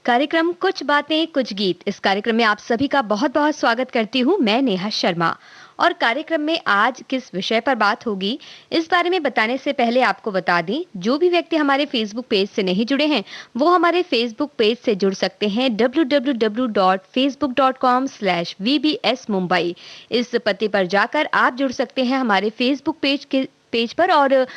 कार्यक्रम कुछ बातें कुछ गीत। इस कार्यक्रम में आप सभी का बहुत बहुत स्वागत करती हूँ मैं नेहा शर्मा। और कार्यक्रम में आज किस विषय पर बात होगी इस बारे में बताने से पहले आपको बता दें, जो भी व्यक्ति हमारे फेसबुक पेज से नहीं जुड़े हैं वो हमारे फेसबुक पेज से जुड़ सकते हैं www.facebook.com/vbsmumbai। इस पते पर जाकर आप जुड़ सकते हैं हमारे फेसबुक पेज पर और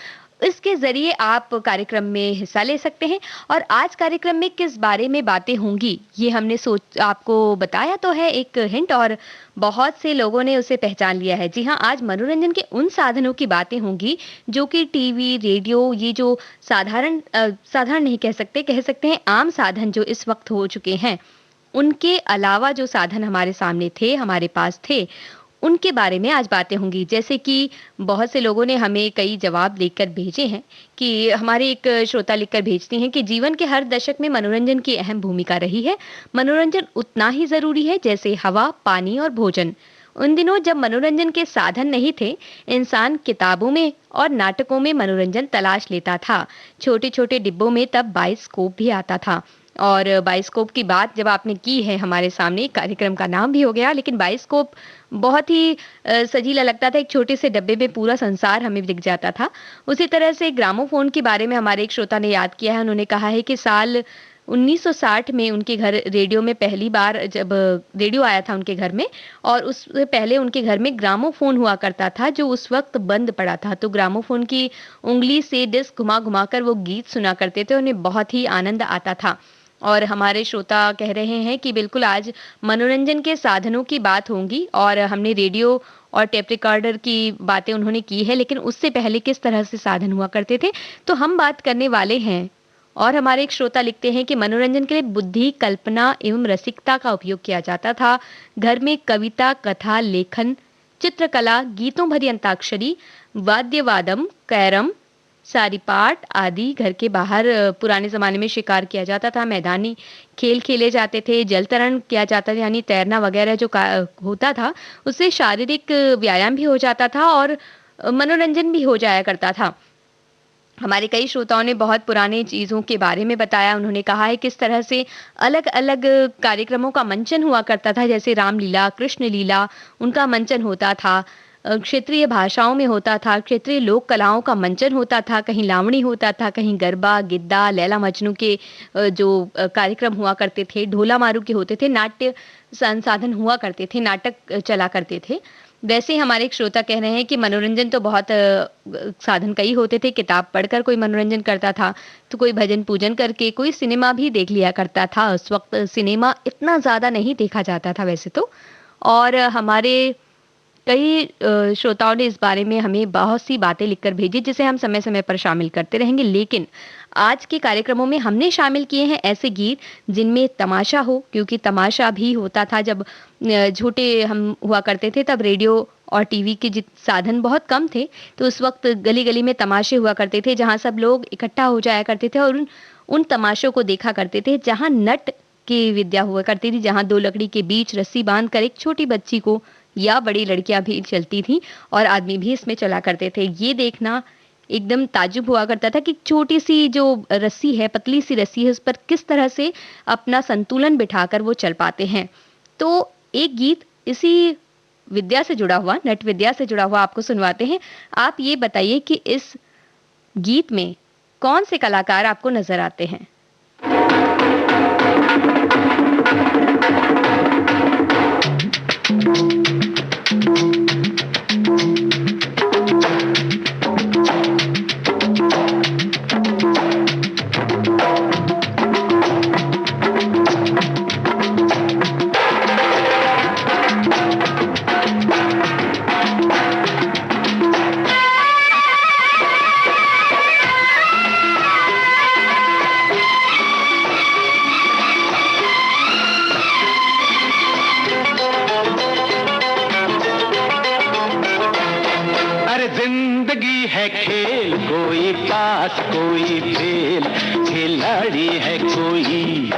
इसके ज़रिए आप कार्यक्रम में हिस्सा ले सकते हैं। और आज कार्यक्रम में किस बारे में बातें होंगी ये हमने सोच आपको बताया तो है एक हिंट, और बहुत से लोगों ने उसे पहचान लिया है। जी हाँ, आज मनोरंजन के उन साधनों की बातें होंगी जो कि टीवी, रेडियो, ये जो साधारण नहीं कह सकते हैं आम साधन जो इस वक्त हो चुके हैं, उनके अलावा जो साधन हमारे सामने थे, हमारे पास थे, उनके बारे में आज बातें होंगी। जैसे कि बहुत से लोगों ने हमें कई जवाब लिखकर भेजे हैं कि हमारे एक श्रोता लिखकर भेजती हैं कि जीवन के हर दशक में मनोरंजन की अहम भूमिका रही है। मनोरंजन उतना ही ज़रूरी है जैसे हवा, पानी और भोजन। उन दिनों जब मनोरंजन के साधन नहीं थे, इंसान किताबों में और नाटकों में मनोरंजन तलाश लेता था। छोटे-छोटे डिब्बों में तब बाइस्कोप भी आता था। और बाइस्कोप की बात जब आपने की है हमारे सामने, कार्यक्रम का नाम भी हो गया, लेकिन बाइस्कोप बहुत ही सजीला लगता था। एक छोटे से डब्बे में पूरा संसार हमें दिख जाता था। उसी तरह से ग्रामोफोन के बारे में हमारे एक श्रोता ने याद किया है। उन्होंने कहा है कि साल 1960 में उनके घर रेडियो में पहली बार जब रेडियो आया था उनके घर में, और उससे पहले उनके घर में ग्रामोफोन हुआ करता था जो उस वक्त बंद पड़ा था। तो ग्रामोफोन की उंगली से डिस्क घुमा-घुमा कर वो गीत सुना करते थे। उन्हें बहुत ही आनंद आता था। और हमारे श्रोता कह रहे हैं कि बिल्कुल आज मनोरंजन के साधनों की बात होंगी, और हमने रेडियो और टेप रिकॉर्डर की बातें उन्होंने की है, लेकिन उससे पहले किस तरह से साधन हुआ करते थे तो हम बात करने वाले हैं। और हमारे एक श्रोता लिखते हैं कि मनोरंजन के लिए बुद्धि, कल्पना एवं रसिकता का उपयोग किया जाता था। घर में कविता, कथा, लेखन, चित्रकला, गीतों भरी अंताक्षरी, वाद्यवादम, कैरम, सारीपाट आदि घर के बाहर पुराने ज़माने में शिकार किया जाता था। मैदानी खेल खेले जाते थे, जल तरण किया जाता था, यानी तैरना वगैरह जो होता था, उससे शारीरिक व्यायाम भी हो जाता था और मनोरंजन भी हो जाया करता था। हमारे कई श्रोताओं ने बहुत पुराने चीज़ों के बारे में बताया। उन्होंने कहा है किस तरह से अलग-अलग कार्यक्रमों का मंचन हुआ करता था, जैसे रामलीला, कृष्ण लीला, उनका मंचन होता था। क्षेत्रीय भाषाओं में होता था, क्षेत्रीय लोक कलाओं का मंचन होता था, कहीं लावणी होता था, कहीं गरबा, गिद्दा, लैला मजनू के जो कार्यक्रम हुआ करते थे, ढोला मारू के होते थे, नाट्य संसाधन हुआ करते थे, नाटक चला करते थे। वैसे हमारे एक श्रोता कह रहे हैं कि मनोरंजन तो बहुत साधन कई होते थे। किताब पढ़कर कोई मनोरंजन करता था, तो कोई भजन पूजन करके, कोई सिनेमा भी देख लिया करता था। उस वक्त सिनेमा इतना ज़्यादा नहीं देखा जाता था वैसे तो। और हमारे कई श्रोताओं ने इस बारे में हमें बहुत सी बातें लिखकर भेजी जिसे हम समय-समय पर शामिल करते रहेंगे। लेकिन आज के कार्यक्रमों में हमने शामिल किए हैं ऐसे गीत जिनमें तमाशा हो, क्योंकि तमाशा भी होता था जब छोटे हम हुआ करते थे, तब रेडियो और टीवी के साधन बहुत कम थे। तो उस वक्त गली-गली में तमाशे हुआ करते थे जहाँ सब लोग इकट्ठा हो जाया करते थे और उन तमाशों को देखा करते थे जहाँ नट की विद्या हुआ करती थी, जहाँ 2 लकड़ी के बीच रस्सी बाँधकर एक छोटी बच्ची को, या बड़ी लड़कियां भी चलती थीं और आदमी भी इसमें चला करते थे। ये देखना एकदम ताज्जुब हुआ करता था कि छोटी सी जो रस्सी है, पतली सी रस्सी है, उस पर किस तरह से अपना संतुलन बिठाकर वो चल पाते हैं। तो एक गीत इसी विद्या से जुड़ा हुआ, नट विद्या से जुड़ा हुआ आपको सुनवाते हैं। आप ये बताइए कि इस गीत में कौन से कलाकार आपको नजर आते हैं? जिंदगी है खेल, कोई पास कोई फेल, खिलाड़ी है कोई,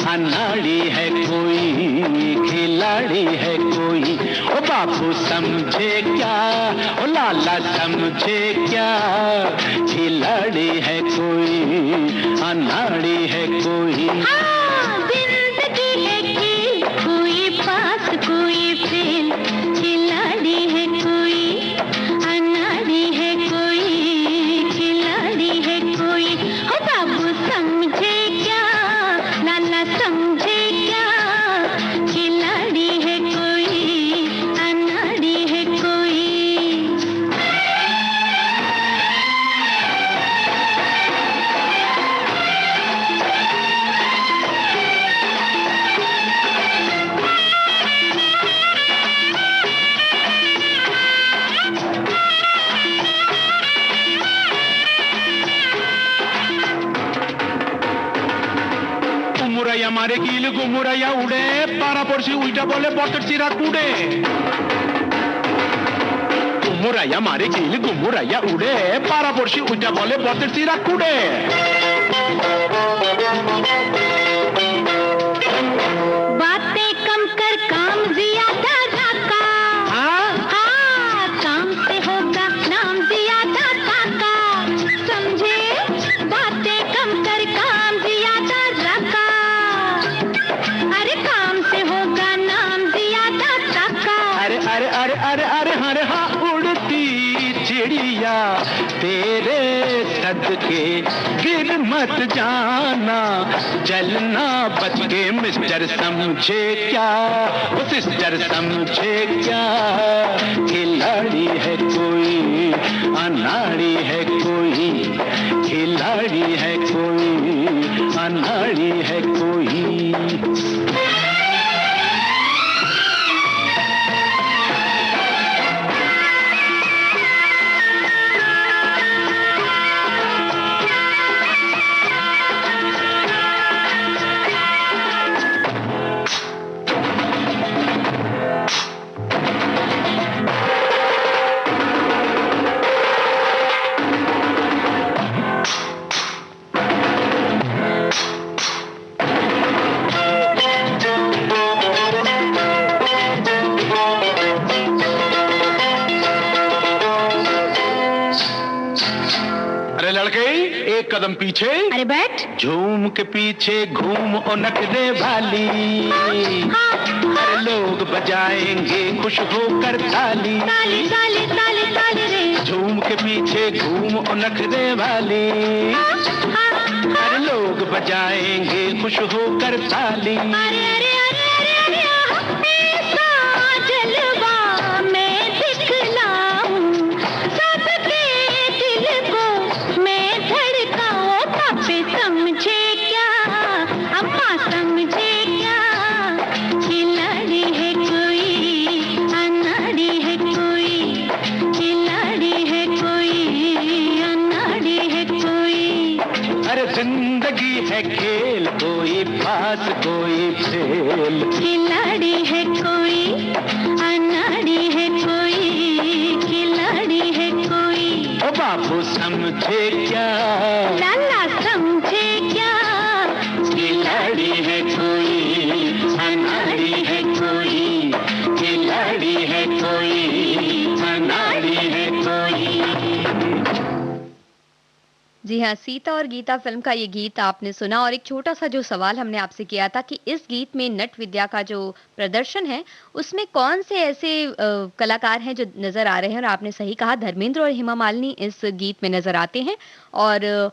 अनाड़ी है कोई, खिलाड़ी है कोई। ओ बाबू समझे क्या, ओ लाला समझे क्या, खिलाड़ी है कोई, अनाड़ी है कोई। हाँ, গুমুরাইয়া মারে কিল গুমুরাইয়া উড়ে পাড়া পড়শি উল্টা বলে বটের চিরা কুড়ে গুমুরাইয়া মারে কিল গুমুরাইয়া উড়ে পাড়া পড়শি উল্টা বলে বটের চিরা কুড়ে बातें कम कर काम ज्यादा रखा हाँ काम से होगा नाम ज्यादा रखा समझे बातें कम कर काम ज्यादा रखा अरे काम से होगा नाम ज्यादा रखा अरे अरे अरे अरे अरे अरे हाँ उड़ती चिड़िया तेरे सदके गिर मत जाना जलना बच के मिस्टर समझे क्या वो सिस्टर समझे क्या खिलाड़ी है कोई अनाड़ी है कोई खिलाड़ी है कोई अनाड़ी है कोई एक कदम पीछे अरे बैठ झूम के पीछे घूम और नखरे वाली अरे लोग बजाएंगे खुश होकर ताली ताली ताली ताली ताली रे झूम के पीछे घूम और नखरे वाली अरे लोग बजाएंगे खुश होकर ताली अरे अरे अरे अरे अरे ऐसा जलवा मैं दिखलाऊं सबके दिल को मैं धड़काऊं पापे समझे क्या अम्मा समझे क्या खिलाड़ी है कोई अनाड़ी है कोई खिलाड़ी है कोई अनाड़ी है कोई अरे जिंदगी है खेल कोई पास कोई फेल खिलाड़ी है कोई अनाड़ी है कोई खिलाड़ी है कोई ओ बाबू समझे क्या लाला समझे क्या खिलाड़ी है कोई अनाड़ी है कोई खिलाड़ी है कोई अनाड़ी है कोई जी हाँ, सीता और गीता फिल्म का ये गीत आपने सुना और एक छोटा सा जो सवाल हमने आपसे किया था कि इस गीत में नट विद्या का जो प्रदर्शन है उसमें कौन से ऐसे कलाकार हैं जो नजर आ रहे हैं, और आपने सही कहा, धर्मेंद्र और हेमा मालिनी इस गीत में नजर आते हैं। और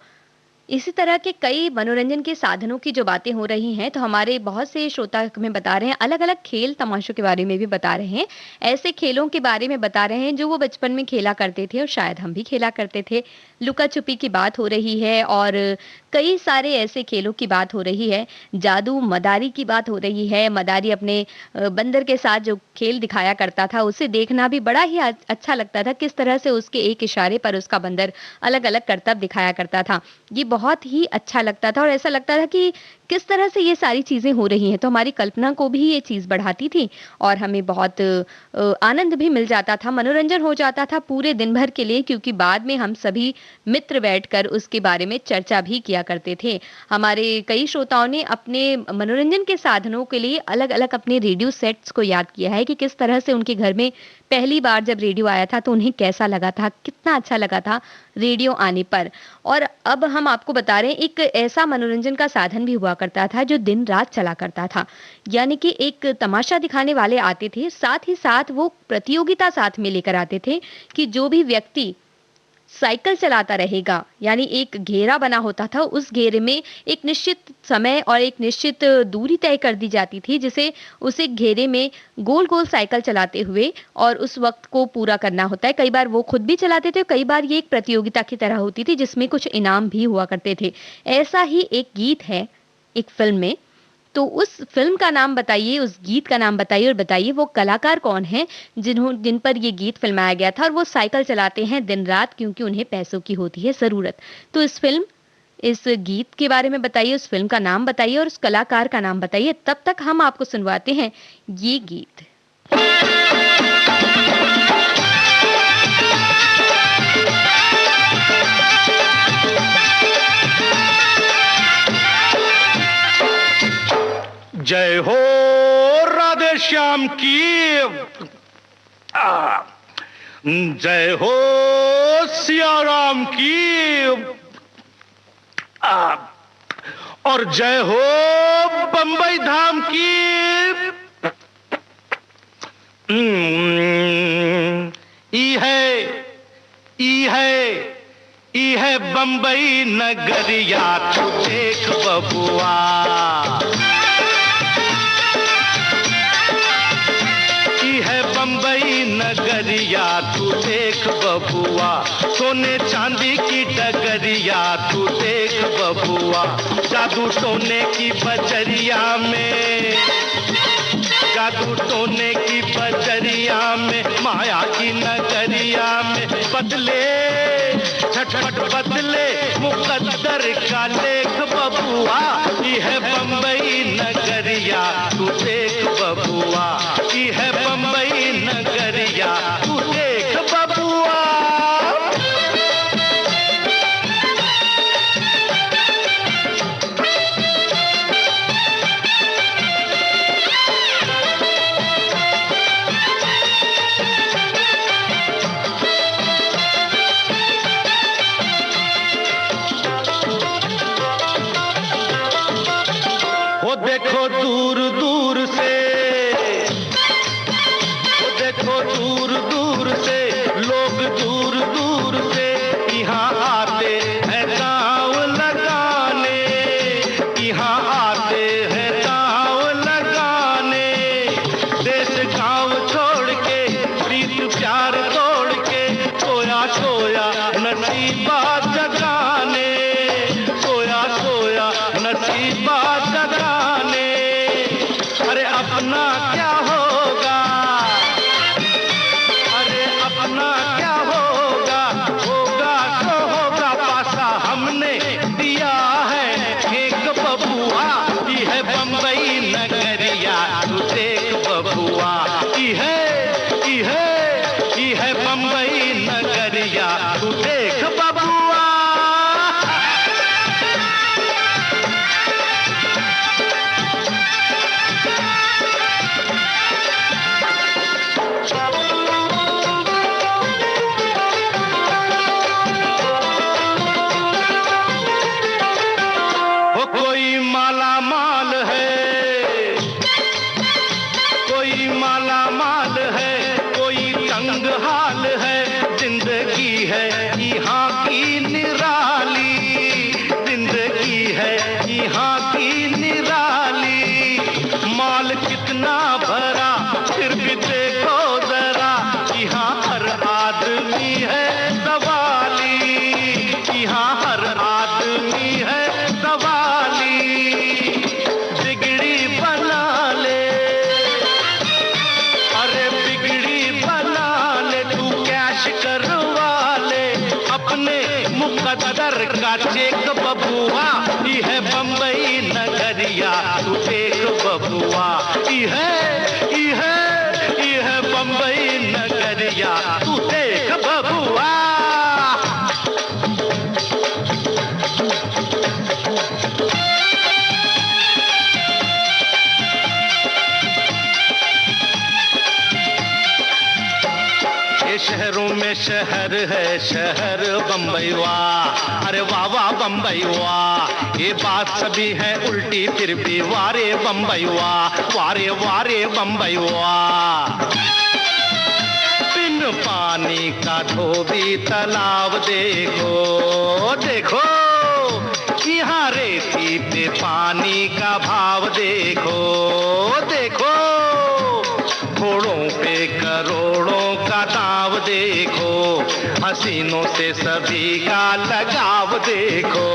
इसी तरह के कई मनोरंजन के साधनों की जो बातें हो रही हैं, तो हमारे बहुत से श्रोता हमें बता रहे हैं, अलग अलग खेल तमाशों के बारे में भी बता रहे हैं, ऐसे खेलों के बारे में बता रहे हैं जो वो बचपन में खेला करते थे और शायद हम भी खेला करते थे। लुका छुपी की बात हो रही है और कई सारे ऐसे खेलों की बात हो रही है, जादू मदारी की बात हो रही है। मदारी अपने बंदर के साथ जो खेल दिखाया करता था उसे देखना भी बड़ा ही अच्छा लगता था, किस तरह से उसके एक इशारे पर उसका बंदर अलग अलग करतब दिखाया करता था। ये बहुत ही अच्छा लगता था और ऐसा लगता था कि किस तरह से ये सारी चीजें हो रही हैं, तो हमारी कल्पना को भी ये चीज बढ़ाती थी और हमें बहुत आनंद भी मिल जाता था, मनोरंजन हो जाता था पूरे दिन भर के लिए, क्योंकि बाद में हम सभी मित्र बैठकर उसके बारे में चर्चा भी किया करते थे। हमारे कई श्रोताओं ने अपने मनोरंजन के साधनों के लिए अलग अलग अपने रेडियो सेट्स को याद किया है कि किस तरह से उनके घर में पहली बार जब रेडियो आया था तो उन्हें कैसा लगा था, कितना अच्छा लगा था रेडियो आने पर। और अब हम आपको बता रहे हैं एक ऐसा मनोरंजन का साधन भी हुआ करता था जो दिन रात चला करता था, यानी कि एक तमाशा दिखाने वाले आते थे, साथ ही साथ वो प्रतियोगिता साथ में लेकर आते थे कि जो भी व्यक्ति साइकिल चलाता रहेगा, यानी एक घेरा बना होता था, उस घेरे में एक निश्चित समय और एक निश्चित दूरी तय कर दी जाती थी, जिसे उसे घेरे में गोल गोल साइकिल चलाते हुए और उस वक्त को पूरा करना होता है। कई बार वो खुद भी चलाते थे, कई बार ये एक प्रतियोगिता की तरह होती थी जिसमें कुछ इनाम भी हुआ करते थे। ऐसा ही एक गीत है एक फिल्म में, तो उस फिल्म का नाम बताइए, उस गीत का नाम बताइए और बताइए वो कलाकार कौन हैं जिन पर ये गीत फिल्माया गया था और वो साइकिल चलाते हैं दिन रात क्योंकि उन्हें पैसों की होती है ज़रूरत। तो इस फिल्म इस गीत के बारे में बताइए, उस फिल्म का नाम बताइए और उस कलाकार का नाम बताइए। तब तक हम आपको सुनवाते हैं ये गीत। जय हो राधे श्याम की, जय हो सिया राम की, और जय हो बंबई धाम की। ई है बंबई नगरिया, तू देख बबुआ। बंबई नगरिया तू देख बबुआ, सोने चांदी की डगरिया तू देख बबुआ। जादू टोने की बजरिया में, जादू टोने की बजरिया में, माया की नगरिया में बदले झटपट बदले मुकद्दर का लेख बबुआ। ये है बंबई नगरिया तू देख बबुआ, ये है बंबई नगरिया तू देख बबुआ। वो देखो दूर दूर से, वो देखो दूर दूर से लोग दूर दूर से यहाँ आते हैं गाँव लगाने, यहाँ आते हैं गाँव लगाने। देश गाँव छोड़ के प्रीत प्यार तोड़ के सोया सोया नसीबा जगाने, सोया सोया नसीबा जगाने। अरे अपना क्या होगा, अरे अपना क्या होगा, होगा तो होगा, पासा हमने दिया है एक बबुआ। ये है बंबई नगरिया तू देख बबुआ, ये है बंबई नगरिया तू देख बबुआ। वो कोई माला माल है, कोई माला माल है, कोई तंग हाल है। जिंदगी है यहाँ की निराली, जिंदगी है यहाँ की निराली। माल कितना भरा फिर भी देखो जरा, यहाँ हर आदमी है सवाली, यहाँ हर आदमी है सवाली। बिगड़ी बना ले, अरे बिगड़ी बना ले, तू कैश करवा ले अपने मुकद्दर का चेक बबुआ। ये है बंबई नगरिया तू देख बबुआ, ये है बंबई नगरिया तू देख बबुआ। ये शहरों में शहर है शहर बंबई वाह, अरे वाह वाह बंबई वाह। ये बात सभी है उल्टी फिर भी वारे बंबई वाह, वारे वारे बंबई वाह। बिन पानी का धोबी तालाब देखो, देखो यहाँ रेती पे पानी का भाव देखो, देखो घोड़ों पे करोड़ों का दाव देखो, हसीनों से सभी का लगाव देखो।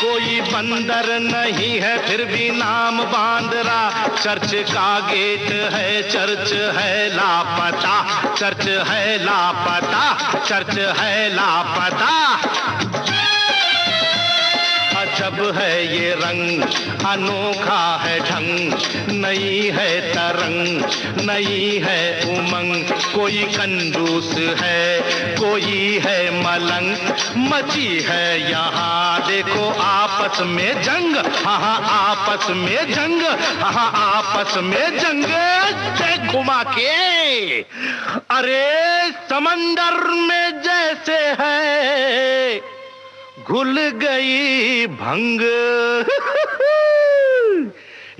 कोई बंदर नहीं है फिर भी नाम बांदरा। चर्च का गेट है, चर्च है लापता, चर्च है लापता, चर्च है लापता। अजब है ये रंग, अनोखा है ढंग, नई है तरंग, नई है उमंग। कोई कंजूस है, कोई है मलंग, मची है यहाँ देखो आपस में जंग। हाँ आपस में जंग, हाँ आपस में जंग। देख घुमा के, अरे समंदर में जैसे है घुल गई भंग।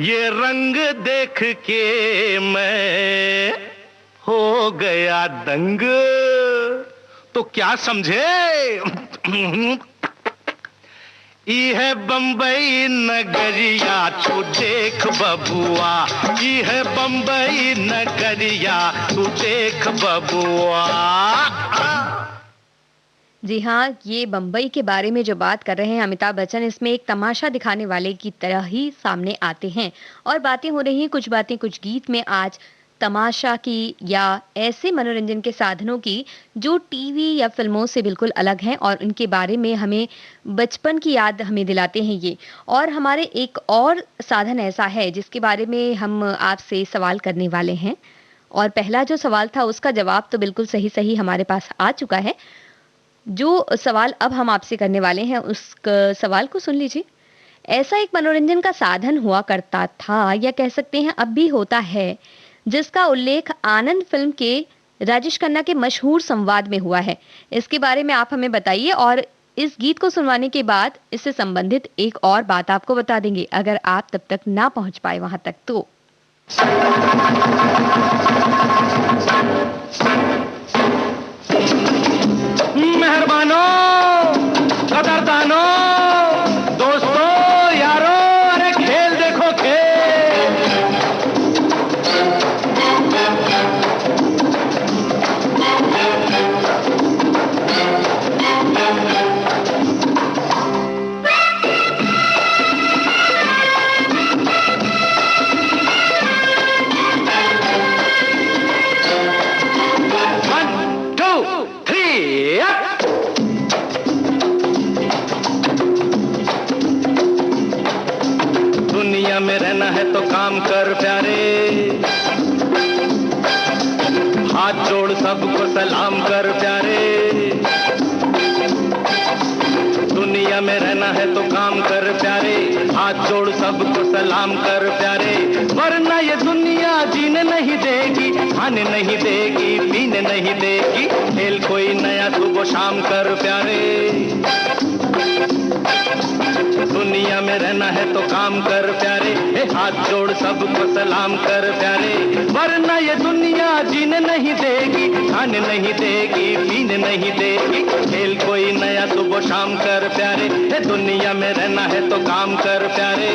ये रंग देख के मैं हो गया दंग। तो क्या समझे? ये है बंबई नगरिया तू देख बबुआ, ये है बंबई नगरिया तू देख बबुआ। जी हाँ, ये बम्बई के बारे में जो बात कर रहे हैं अमिताभ बच्चन, इसमें एक तमाशा दिखाने वाले की तरह ही सामने आते हैं। और बातें हो रही हैं, कुछ बातें कुछ गीत में आज तमाशा की या ऐसे मनोरंजन के साधनों की जो टीवी या फिल्मों से बिल्कुल अलग हैं और उनके बारे में हमें बचपन की याद हमें दिलाते हैं ये। और हमारे एक और साधन ऐसा है जिसके बारे में हम आपसे सवाल करने वाले हैं। और पहला जो सवाल था उसका जवाब तो बिल्कुल सही सही हमारे पास आ चुका है। जो सवाल अब हम आपसे करने वाले हैं उस सवाल को सुन लीजिए। ऐसा एक मनोरंजन का साधन हुआ करता था या कह सकते हैं अब भी होता है जिसका उल्लेख आनंद फिल्म के राजेश खन्ना के मशहूर संवाद में हुआ है। इसके बारे में आप हमें बताइए और इस गीत को सुनवाने के बाद इससे संबंधित एक और बात आपको बता देंगे अगर आप तब तक ना पहुंच पाए वहां तक तो। मेहरबानो, कदरदानो, दोस्तों, यारो, अरे खेल देखो खेल। में रहना है तो काम कर प्यारे, हाथ जोड़ सबको सलाम कर प्यारे। दुनिया में रहना है तो काम कर प्यारे, हाथ जोड़ सबको सलाम कर प्यारे। वरना ये दुनिया जीने नहीं देगी, खाने नहीं देगी, पीने नहीं देगी। खेल कोई नया सुबह शाम कर प्यारे। दुनिया में रहना है तो काम कर प्यारे, हाथ जोड़ सबको सलाम कर प्यारे। वरना ये दुनिया जीने नहीं देगी, खाने नहीं देगी, पीने नहीं देगी। खेल कोई नया सुबह शाम कर प्यारे, दुनिया में रहना है तो काम कर प्यारे।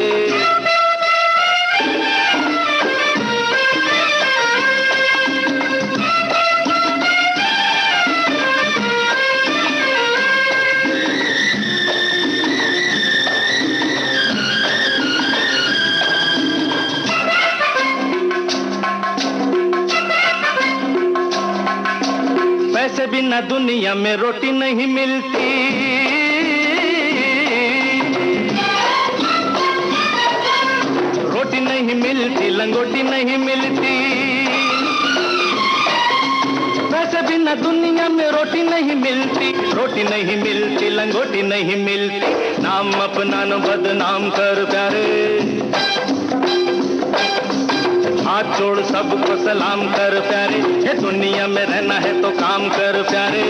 पैसे बिना दुनिया में रोटी नहीं मिलती, रोटी नहीं मिलती, लंगोटी नहीं मिलती। पैसे बिना दुनिया में रोटी नहीं मिलती, रोटी नहीं मिलती, लंगोटी नहीं मिलती। नाम अपना न बदनाम कर प्यारे, हाथ जोड़ सबको सलाम कर प्यारे। ये दुनिया में रहना है तो काम कर प्यारे।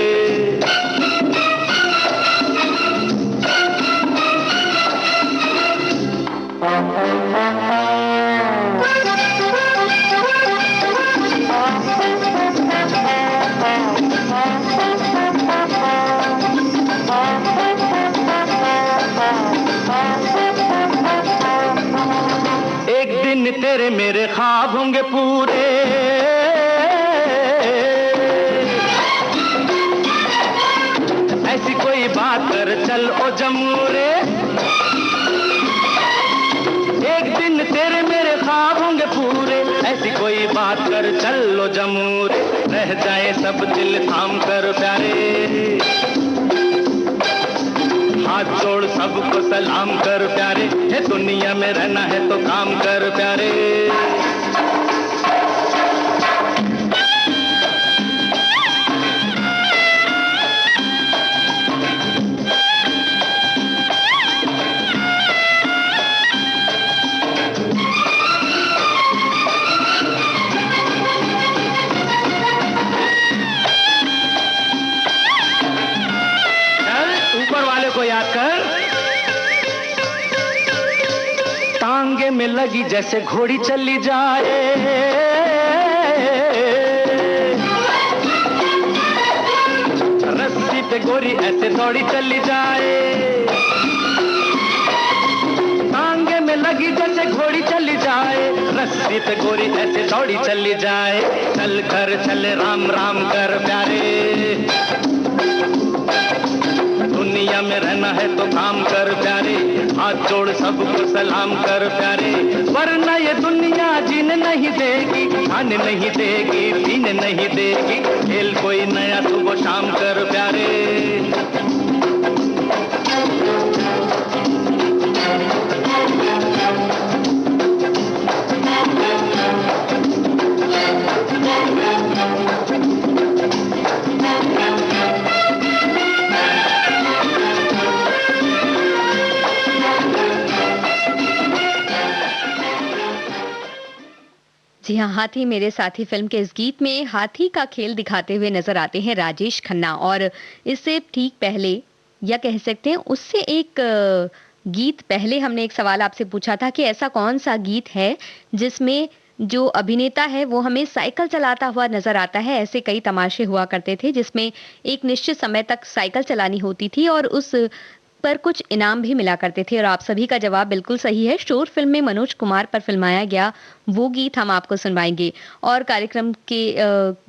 तेरे मेरे ख्वाब होंगे पूरे, ऐसी कोई बात कर चल ओ जमूरे। तेरे मेरे ख्वाब होंगे पूरे, ऐसी कोई बात कर चल लो जमूरे, रह जाए सब दिल थाम कर प्यारे, हाथ जोड़ सबको सलाम कर प्यारे, ये दुनिया में रहना है तो काम कर प्यारे। को याद कर, टांगे में लगी जैसे घोड़ी चली जाए, रस्सी पे गोरी ऐसे दौड़ी चली जाए, टांगे में लगी जैसे घोड़ी चली जाए, रस्सी पे गोरी ऐसे दौड़ी चली जाए, चल कर चले राम राम कर प्यारे, दुनिया में रहना है तो काम कर प्यारे, हाथ जोड़ सबको सलाम कर प्यारे, वरना ये दुनिया जीने नहीं देगी, खाने नहीं देगी, पीने नहीं देगी, खेल कोई नया सुबह शाम कर प्यारे। जी हाँ, हाथी मेरे साथी फिल्म के इस गीत में हाथी का खेल दिखाते हुए नजर आते हैं राजेश खन्ना, और इससे ठीक पहले या कह सकते हैं उससे एक गीत पहले हमने एक सवाल आपसे पूछा था कि ऐसा कौन सा गीत है जिसमें जो अभिनेता है वो हमें साइकिल चलाता हुआ नजर आता है। ऐसे कई तमाशे हुआ करते थे जिसमें एक निश्चित समय तक साइकिल चलानी होती थी और उस पर कुछ इनाम भी मिला करते थे, और आप सभी का जवाब बिल्कुल सही है। शोर फिल्म में मनोज कुमार पर फिल्माया गया वो गीत हम आपको सुनवाएंगे। और कार्यक्रम के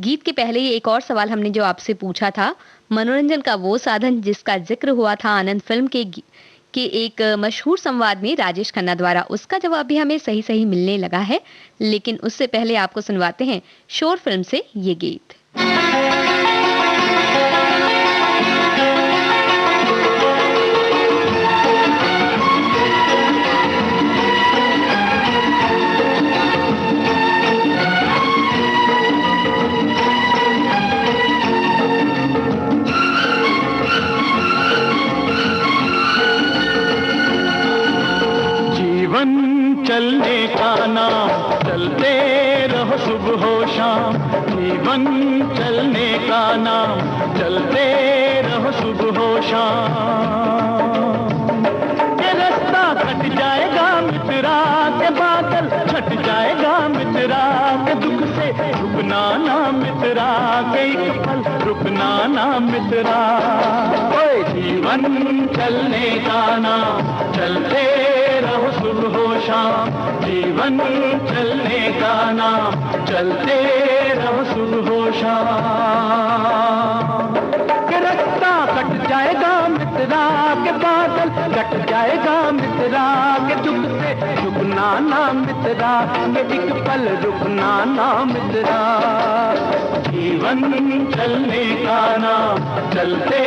गीत के पहले ही एक और सवाल हमने जो आपसे पूछा था, मनोरंजन का वो साधन जिसका जिक्र हुआ था आनंद फिल्म के एक मशहूर संवाद में राजेश खन्ना द्वारा, उसका जवाब भी हमें सही सही मिलने लगा है। लेकिन उससे पहले आपको सुनवाते हैं शोर फिल्म से ये गीत। चलने का नाम चलते रहो सुबह हो शाम, जीवन चलने का नाम चलते रहो सुबह हो शाम, के रास्ता कट जाएगा मित्रा के बादल छट जाएगा मित्रा के दुख से रुकना ना मित्रा के एक पल रुकना ना मित्रा, ओए जीवन चलने का नाम चलते रहो सुबह हो शाम, जीवन चलने का नाम चलते रहो सुबह हो शाम, के रास्ता कट जाएगा मित्रा के बादल कट जाएगा मित्रा के दुख से रुकना ना मित्रा के एक पल रुकना ना मित्रा, जीवन चलने का नाम चलते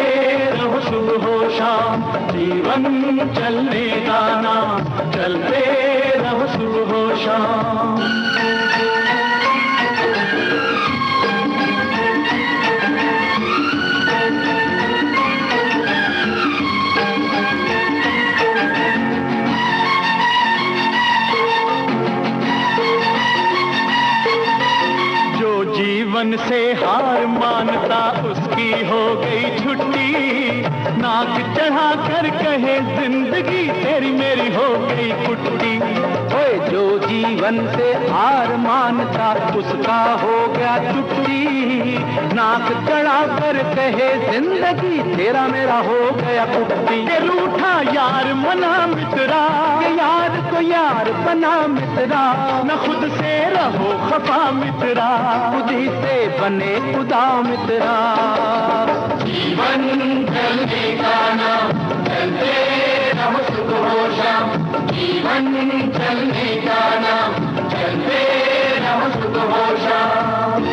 रहो सुबह हो शाम, जीवन चलने का नाम चलते रहो सुबह हो शाम। जीवन से हार मानता उसकी हो गई छुट्टी, नाक चढ़ा कर कहे जिंदगी तेरी मेरी हो गई कुट्टी, ओए जो जीवन से हार मानता उसका हो गया छुट्टी, नाक चढ़ा कर कहे जिंदगी तेरा मेरा हो गया कुट्टी, ये रूठा यार मना मित्रा के यार को यार बना मित्रा, न खुद से रहो खफा मित्रा खुद ही से बने खुदा मित्रा, जीवन चलने का नाम चलते रहो सुबह सुबह शाम, जीवन चलने का नाम, चलते रहो सुबह शाम।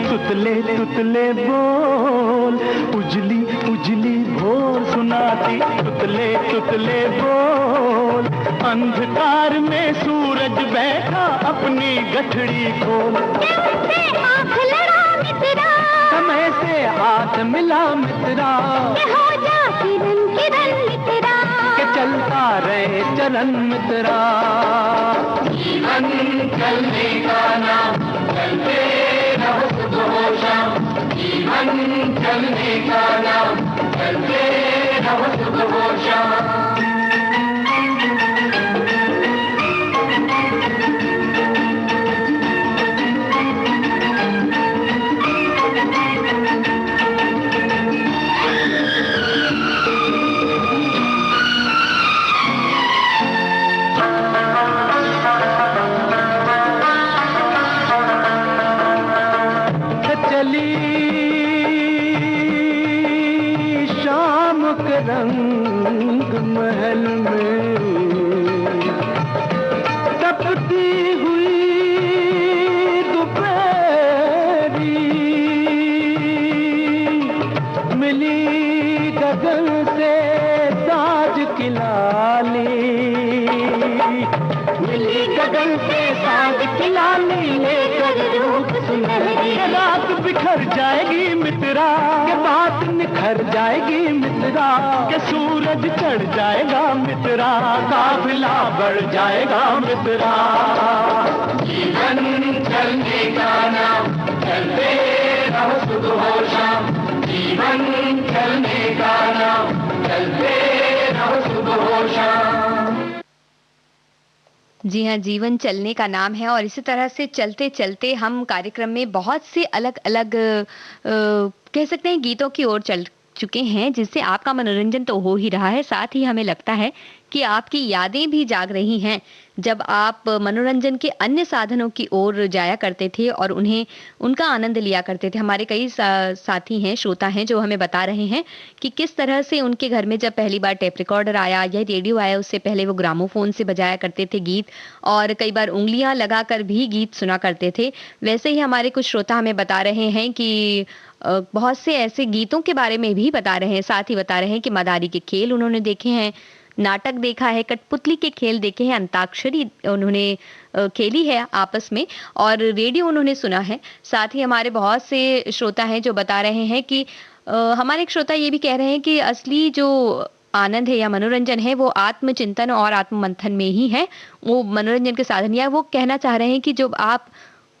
तुतले तुतले बोल, उजली उजली भोर सुनाती तुतले तुतले बोल। अंधकार में सूरज बैठा अपनी गठड़ी खोल। आँख लड़ा मित्रा, समय से हाथ मिला मित्रा, हो जा किरण किरण मित्रा, के चलता रहे चरण मित्रा। जीवन चलने का नाम, चलते रहो सुबह शाम, जीवन चलने का नाम, चलते रहो सुबह शाम। रंग महल में तपती हुई दोपहरी, मिली गगन से साज की लाली, मिली गगन से साज की लाली, लेकर रूप सुनहरी। रात बिखर जाएगी मित्रा, के बात निखर जाएगी मित्रा, के सूरज चढ़ जाएगा मित्रा, काफिला बढ़ जाएगा मित्रा। जीवन चलने का नाम, चलते रहो सुबह शाम, जीवन चलने का नाम, चलते रहो सुबह शाम। जी हाँ, जीवन चलने का नाम है और इसी तरह से चलते चलते हम कार्यक्रम में बहुत से अलग अलग कह सकते हैं गीतों की ओर चल चुके हैं, जिससे आपका मनोरंजन तो हो ही रहा है, साथ ही हमें लगता है कि आपकी यादें भी जाग रही हैं जब आप मनोरंजन के अन्य साधनों की ओर जाया करते थे और उन्हें उनका आनंद लिया करते थे। हमारे कई साथी हैं, श्रोता हैं, जो हमें बता रहे हैं कि किस तरह से उनके घर में जब पहली बार टेप रिकॉर्डर आया या रेडियो आया, उससे पहले वो ग्रामोफोन से बजाया करते थे गीत और कई बार उंगलियां लगाकर भी गीत सुना करते थे। वैसे ही हमारे कुछ श्रोता हमें बता रहे हैं कि बहुत से ऐसे गीतों के बारे में भी बता रहे हैं, साथ ही बता रहे हैं कि मदारी के खेल उन्होंने देखे हैं, नाटक देखा है, कठपुतली के खेल देखे हैं, अंताक्षरी उन्होंने खेली है आपस में और रेडियो उन्होंने सुना है। साथ ही हमारे बहुत से श्रोता हैं जो बता रहे हैं कि हमारे एक श्रोता ये भी कह रहे हैं कि असली जो आनंद है या मनोरंजन है वो आत्मचिंतन और आत्ममंथन में ही है, वो मनोरंजन के साधन। या वो कहना चाह रहे हैं कि जो आप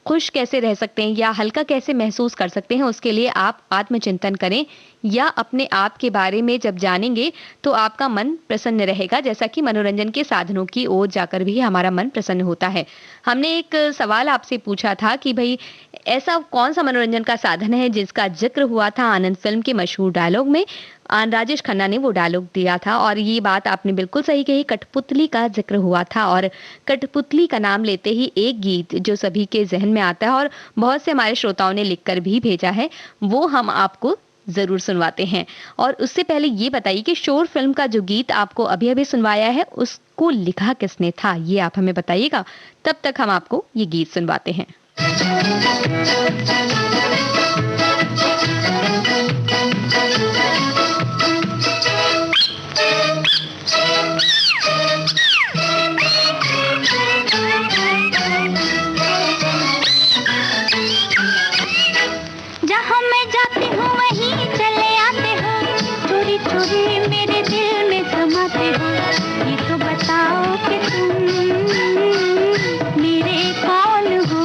खुश कैसे रह सकते हैं या हल्का कैसे महसूस कर सकते हैं, उसके लिए आप आत्मचिंतन करें या अपने आप के बारे में जब जानेंगे तो आपका मन प्रसन्न रहेगा, जैसा कि मनोरंजन के साधनों की ओर जाकर भी हमारा मन प्रसन्न होता है। हमने एक सवाल आपसे पूछा था कि भाई ऐसा कौन सा मनोरंजन का साधन है जिसका जिक्र हुआ था आनंद फिल्म के मशहूर डायलॉग में। राजेश खन्ना ने वो डायलॉग दिया था और ये बात आपने बिल्कुल सही कही, कठपुतली का जिक्र हुआ था और कठपुतली का नाम लेते ही एक गीत जो सभी के जहन में आता है और बहुत से हमारे श्रोताओं ने लिखकर भी भेजा है, वो हम आपको जरूर सुनवाते हैं। और उससे पहले ये बताइए कि शोर फिल्म का जो गीत आपको अभी अभी सुनवाया है उसको लिखा किसने था, ये आप हमें बताइएगा। तब तक हम आपको ये गीत सुनवाते हैं। जहाँ मैं जाती हूँ वहीं चले आते हो, चोरी चोरी मेरे दिल में समाते हो। ये तो बताओ कि तुम मेरे कौन हो।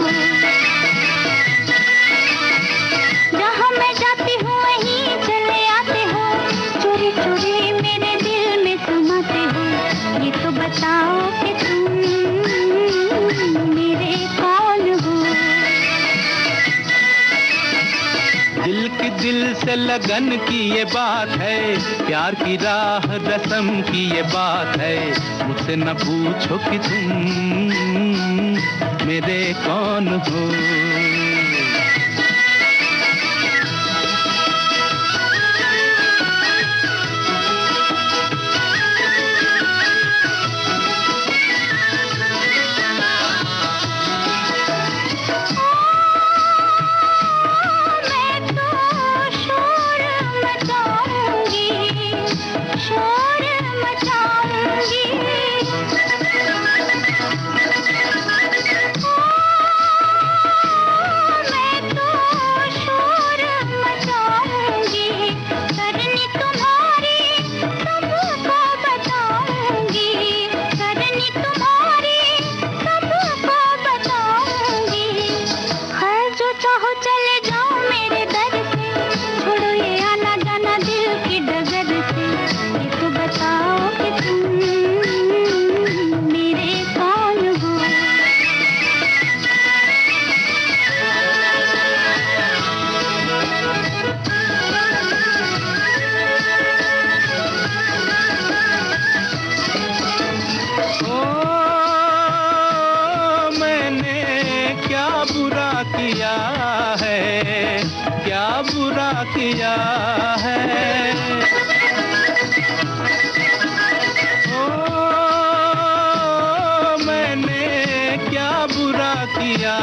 जहाँ मैं जाती हूँ वहीं चले आते हो, दिल की दिल से लगन की ये बात है, प्यार की राह रस्म की ये बात है। मुझसे न पूछो कि तुम मेरे कौन हो। किया है ओ मैंने क्या बुरा किया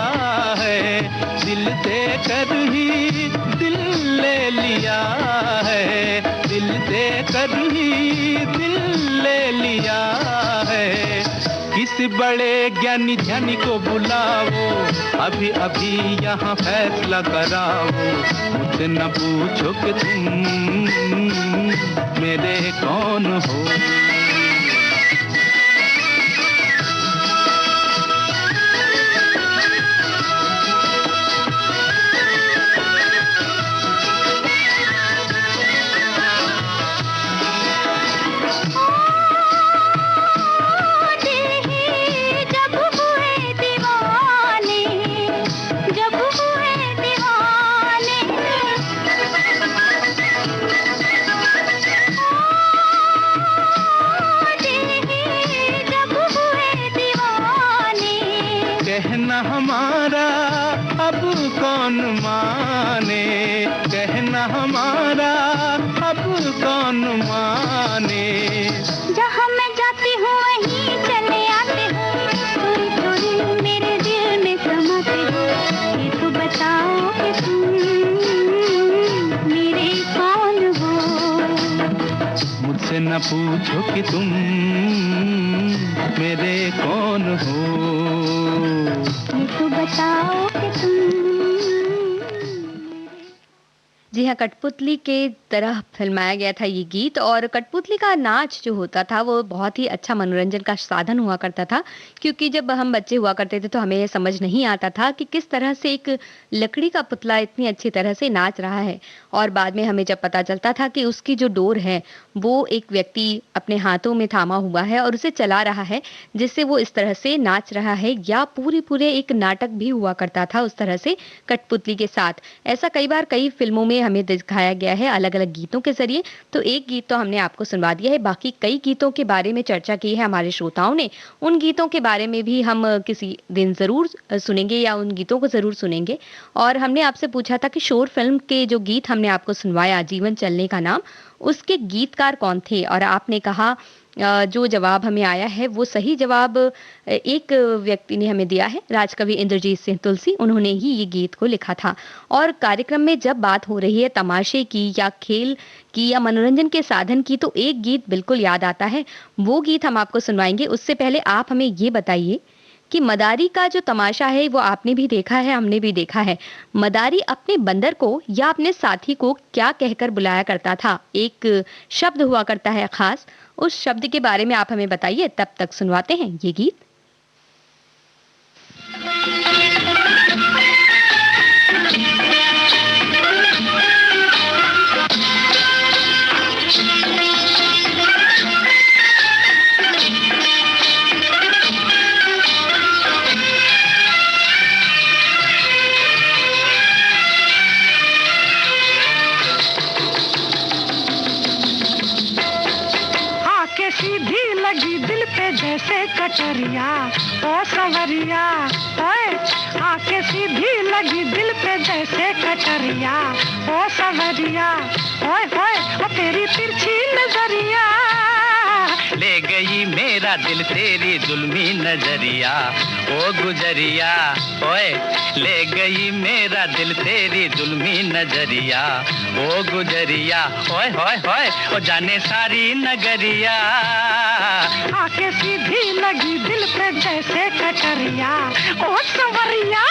है, दिल देकर ही दिल ले लिया है, दिल देकर ही दिल ले लिया है। किसी बड़े ज्ञानी ध्यानी को बुलाओ, अभी अभी यहाँ फैसला कराओ। मुझसे न पूछो कि तुम मेरे कौन हो। कहना हमारा अब कौन माने, कहना हमारा अब कौन माने। जहाँ मैं जाती हूँ वहीं चले आते हो, थोड़ी थोड़ी मेरे दिल में समाते हो। ये तो बताओ कि तुम मेरे कौन हो। मुझसे न पूछो कि तुम मेरे कौन हो। ये तो बताओ कि तुम। जी हाँ, कठपुतली के तरह फिल्माया गया था ये गीत। और कठपुतली का नाच जो होता था वो बहुत ही अच्छा मनोरंजन का साधन हुआ करता था, क्योंकि जब हम बच्चे हुआ करते थे तो हमें ये समझ नहीं आता था कि किस तरह से एक लकड़ी का पुतला इतनी अच्छी तरह से नाच रहा है। और बाद में हमें जब पता चलता था कि उसकी जो डोर है वो एक व्यक्ति अपने हाथों में थामा हुआ है और उसे चला रहा है, जिससे वो इस तरह से नाच रहा है, या पूरे एक नाटक भी हुआ करता था उस तरह से कठपुतली के साथ। ऐसा कई बार कई फिल्मों में हमें दिखाया गया है अलग अलग गीतों के जरिए। तो एक गीत तो हमने आपको सुनवा दिया है, बाकी कई गीतों के बारे में चर्चा की है हमारे श्रोताओं ने। उन गीतों के बारे में भी हम किसी दिन जरूर सुनेंगे, या उन गीतों को जरूर सुनेंगे। और हमने आपसे पूछा था कि शोर फिल्म के जो गीत हमने आपको सुनवाया, जीवन चलने का नाम, उसके गीतकार कौन थे। और आपने कहा जो जवाब हमें आया है वो सही जवाब एक व्यक्ति ने हमें दिया है, राजकवि इंद्रजीत सिंह तुलसी। उन्होंने ही ये गीत को लिखा था। और कार्यक्रम में जब बात हो रही है तमाशे की या खेल की या मनोरंजन के साधन की, तो एक गीत बिल्कुल याद आता है। वो गीत हम आपको सुनवाएंगे। उससे पहले आप हमें ये बताइए कि मदारी का जो तमाशा है वो आपने भी देखा है, हमने भी देखा है। मदारी अपने बंदर को या अपने साथी को क्या कहकर बुलाया करता था? एक शब्द हुआ करता है खास, उस शब्द के बारे में आप हमें बताइए। तब तक सुनवाते हैं ये गीत। जैसे कटरिया ओ सवरिया, ओए आंखें सीधी लगी दिल पे जैसे कटरिया ओ सवरिया, ओए ओए ओ तेरी तिरछी नजरिया ले गई मेरा दिल तेरी जुल्मी नजरिया ओ गुजरिया, ओए ले गई मेरा दिल तेरी जुल्मी नजरिया ओ गुजरिया, ओए होए होए ओ जाने सारी नगरिया। आंखें सीधी लगी दिल पे जैसे कटरिया ओ सवरिया।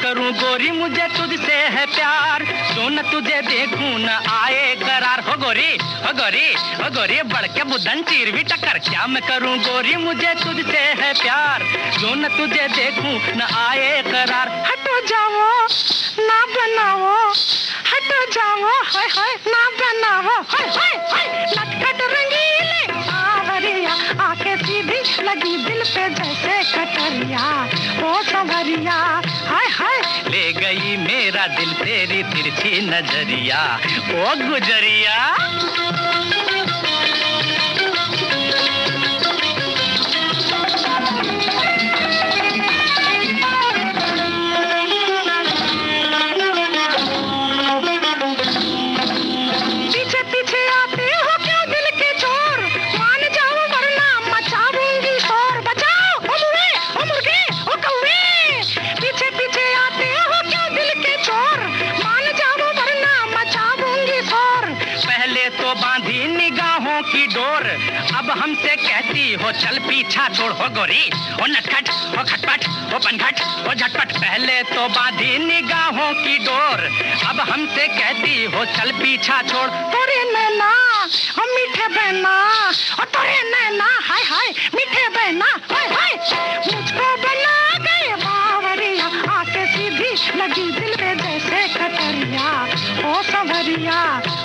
करूं गोरी मुझे तुझसे है प्यार, जो न तुझे देखूं न आए करार। हो गोरी हो गोरी हो गोरी बढ़ के बुदन चीर भी टक्कर। क्या मैं करूं गोरी मुझे तुझसे है प्यार, जो न तुझे देखूं न आए करार। हटो जाओ ना बनाओ, हटो जाओ हाय हाय ना बनाओ, हाय हाय हाय नटखट रंगीले सावरिया। आंखें सीधी लगी दिल पे जैसे कटरिया ओ सवरिया, हाय हाय ले गई मेरा दिल तेरी तिरछी नजरिया ओ गुजरिया। पीछे पीछे आते हो क्यों दिल के चोर, मान जाओ वरना मचाऊंगी शोर। बचाओ ओ मुर्गे ओ मुर्गे ओ कौवे, पीछे पीछे आते हो क्यों दिल के चोर, मान जाओ वरना मचाऊंगी शोर। पहले तो बांधी निगाहों की डोर, अब हमसे कहती हो चल पीछा छोड़। हो गोरी ओ नटखट ओ खटपट ओ पनघट ओ झटपट। पहले तो बांधी निगाहों की डोर, अब हमसे कहती हो चल पीछा छोड़। तोरे नैना ओ मीठे बहना, ओ तोरे नैना हाय हाय मीठे बहना, हाय हाय मुझको बना गए बावरिया। आंखें सीधी लगी दिल पे जैसे कटरिया ओ सवरिया,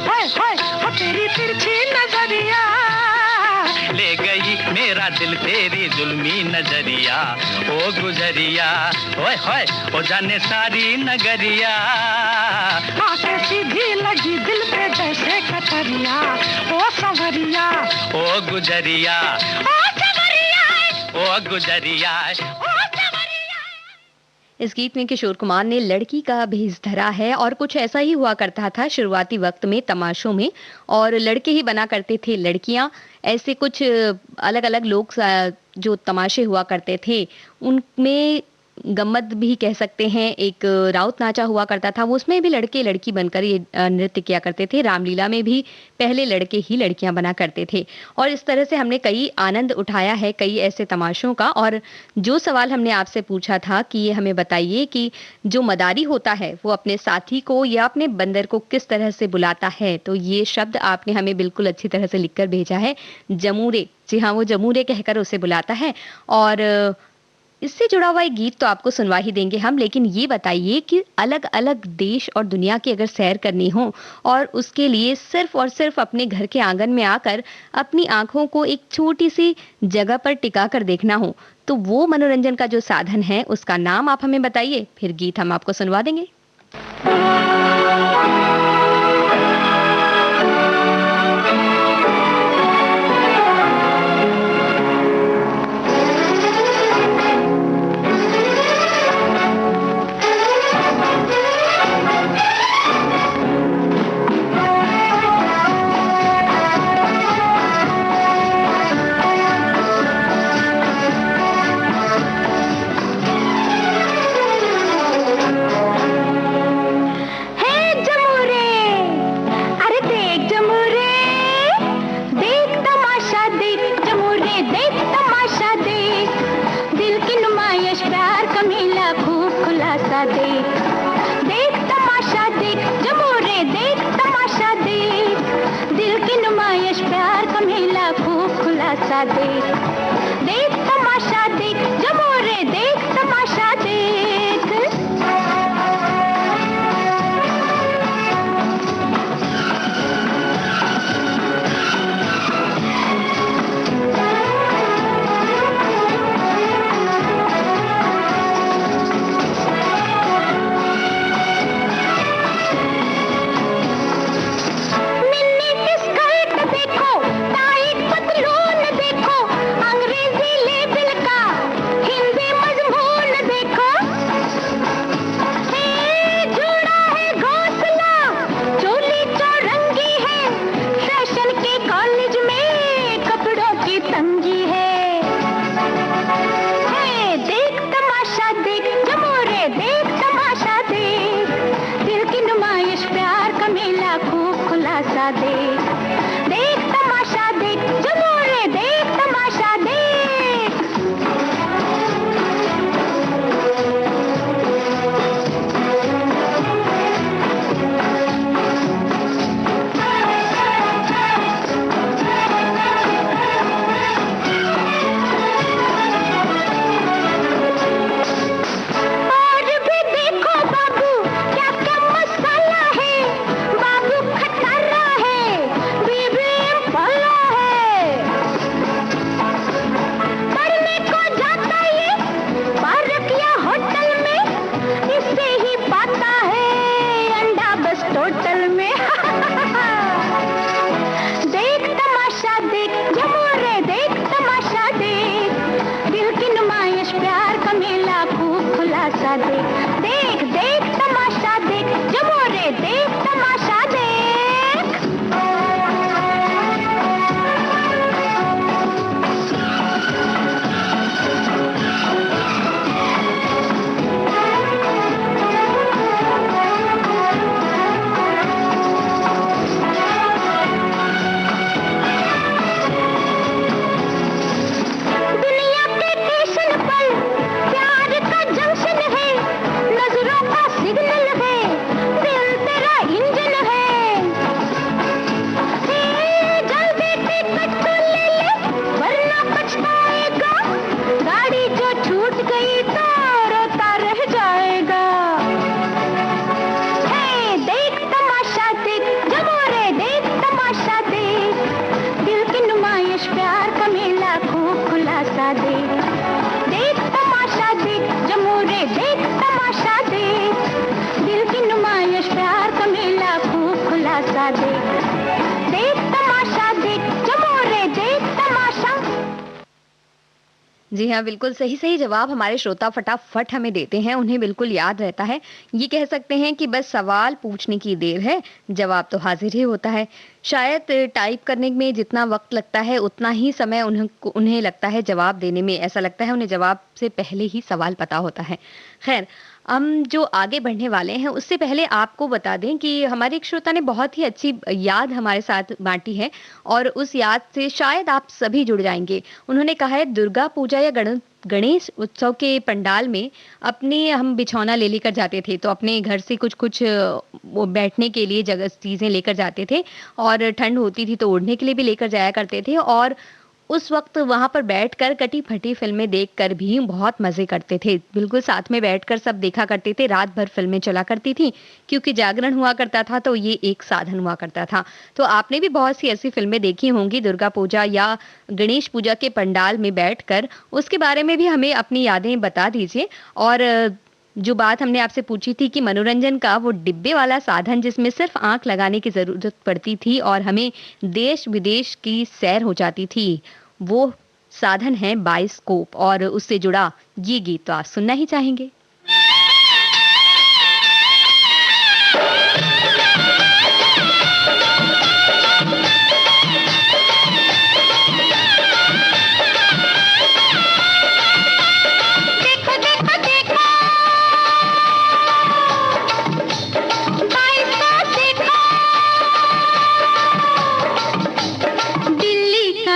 हाय हाय ओ तेरी तिरछी नजरिया। ले गई मेरा दिल तेरी जुल्मी नजरिया ओ गुजरिया, ओए होए ओ जाने सारी नगरिया। आंखें सीधी लगी दिल पे जैसे कटरिया ओ सवरिया ओ गुजरिया ओ सवरिया ओ गुजरिया। इस गीत में किशोर कुमार ने लड़की का भेष धरा है और कुछ ऐसा ही हुआ करता था शुरुआती वक्त में तमाशों में, और लड़के ही बना करते थे लड़कियां। ऐसे कुछ अलग अलग लोग जो तमाशे हुआ करते थे उनमें गम्मत भी कह सकते हैं, एक राउत नाचा हुआ करता था, वो उसमें भी लड़के लड़की बनकर ये नृत्य किया करते थे। रामलीला में भी पहले लड़के ही लड़कियां बना करते थे, और इस तरह से हमने कई आनंद उठाया है कई ऐसे तमाशों का। और जो सवाल हमने आपसे पूछा था कि ये हमें बताइए कि जो मदारी होता है वो अपने साथी को या अपने बंदर को किस तरह से बुलाता है, तो ये शब्द आपने हमें बिल्कुल अच्छी तरह से लिखकर भेजा है, जमूरे। जी हाँ, वो जमूरे कहकर उसे बुलाता है। और इससे जुड़ा हुआ एक गीत तो आपको सुनवा ही देंगे हम, लेकिन ये बताइए कि अलग अलग देश और दुनिया की अगर सैर करनी हो और उसके लिए सिर्फ और सिर्फ अपने घर के आंगन में आकर अपनी आंखों को एक छोटी सी जगह पर टिका कर देखना हो, तो वो मनोरंजन का जो साधन है उसका नाम आप हमें बताइए, फिर गीत हम आपको सुनवा देंगे। दे देख तमाशा देख। मिन्नी की स्कर्ट देखो, टाइट पतलून देखो, अंग्रेजी लेबल का हिंदी मजमून देखो। हे जुड़ा है घोंसला, चोली चौरंगी है, फैशन के कॉलेज में कपड़ों की तंगी है। हे देख तमाशा देख, जमोरे देख तमाशा देख, दिल की नुमाइश प्यार का मेला खूब खुलासा देख। देख तमाशा देख, जमोरे देख तमाशा देख। और भी देखो बाबू, क्या क्या मसाला है, बाबू खटारा है, बीबी इम्पाला है। पढ़ने को जाता ये पार्क या होटल में, इससे ही पाता है अंडा बस टोटल में। देख तमाशा देख, जमोरे देख तमाशा देख, दिल की नुमाइश प्यार का मेला खूब खुलासा देख। देख देख तमाशा देख, जमोरे देख तमाशा देख। दुनिया के स्टेशन पर प्यार का जंक्शन है, नजरों का सिग्नल है, दिल तेरा इंजन है। हे जल्दी टिकट तो ले ले, वरना पछताएगा, गाड़ी जो छूट गई तो रोता रह जाएगा। हे देख तमाशा देख, जमोरे देख तमाशा देख, दिल की नुमाइश प्यार का मेला खूब खुलासा देख। देख तमाशा देख, जमोरे देख तमाशा देख, दिल की नुमाइश प्यार का मेला खूब खुलासा देख। देख तमाशा देख, जमोरे देख तमाशा। जी हाँ, बिल्कुल सही सही जवाब हमारे श्रोता फटाफट हमें देते हैं, उन्हें बिल्कुल याद रहता है। ये कह सकते हैं कि बस सवाल पूछने की देर है, जवाब तो हाजिर ही होता है। शायद टाइप करने में जितना वक्त लगता है उतना ही समय उन्हें लगता है जवाब देने में। ऐसा लगता है उन्हें जवाब से पहले ही सवाल पता होता है। खैर, हम जो आगे बढ़ने वाले हैं उससे पहले आपको बता दें कि हमारे एक श्रोता ने बहुत ही अच्छी याद हमारे साथ बांटी है और उस याद से शायद आप सभी जुड़ जाएंगे। उन्होंने कहा है दुर्गा पूजा या गणेश उत्सव के पंडाल में अपने हम बिछौना ले लेकर जाते थे, तो अपने घर से कुछ कुछ वो बैठने के लिए जगह चीजें लेकर जाते थे और ठंड होती थी तो ओढ़ने के लिए भी लेकर जाया करते थे और उस वक्त वहां पर बैठकर कटी फटी फिल्में देखकर भी बहुत मजे करते थे। बिल्कुल साथ में बैठकर सब देखा करते थे, रात भर फिल्में चला करती थी क्योंकि जागरण हुआ करता था तो ये एक साधन हुआ करता था। तो आपने भी बहुत सी ऐसी फिल्में देखी होंगी दुर्गा पूजा या गणेश पूजा के पंडाल में बैठकर, उसके बारे में भी हमें अपनी यादें बता दीजिए। और जो बात हमने आपसे पूछी थी कि मनोरंजन का वो डिब्बे वाला साधन जिसमें सिर्फ आंख लगाने की जरूरत पड़ती थी और हमें देश विदेश की सैर हो जाती थी, वो साधन है बाइस्कोप और उससे जुड़ा ये गीत तो आप सुनना ही चाहेंगे।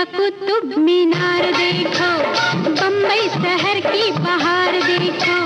कुतुब मीनार देखो, बम्बई शहर की बहार देखो,